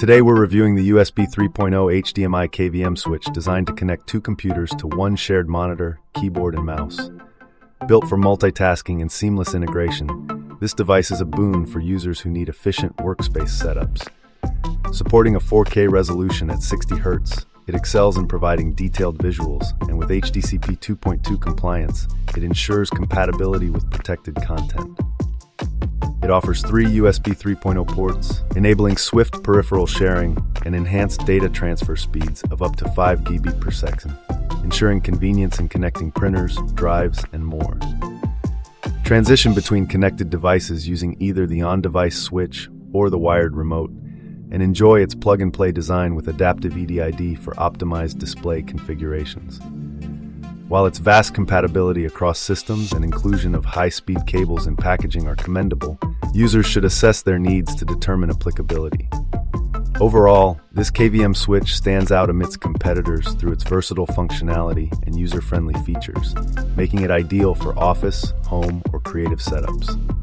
Today we're reviewing the USB 3.0 HDMI KVM Switch designed to connect two computers to one shared monitor, keyboard, and mouse. Built for multitasking and seamless integration, this device is a boon for users who need efficient workspace setups. Supporting a 4K resolution at 60 Hz, it excels in providing detailed visuals, and with HDCP 2.2 compliance, it ensures compatibility with protected content. It offers 3 USB 3.0 ports, enabling swift peripheral sharing and enhanced data transfer speeds of up to 5 GB per second, ensuring convenience in connecting printers, drives, and more. Transition between connected devices using either the on-device switch or the wired remote, and enjoy its plug-and-play design with adaptive EDID for optimized display configurations. While its vast compatibility across systems and inclusion of high-speed cables and packaging are commendable, users should assess their needs to determine applicability. Overall, this KVM switch stands out amidst competitors through its versatile functionality and user-friendly features, making it ideal for office, home, or creative setups.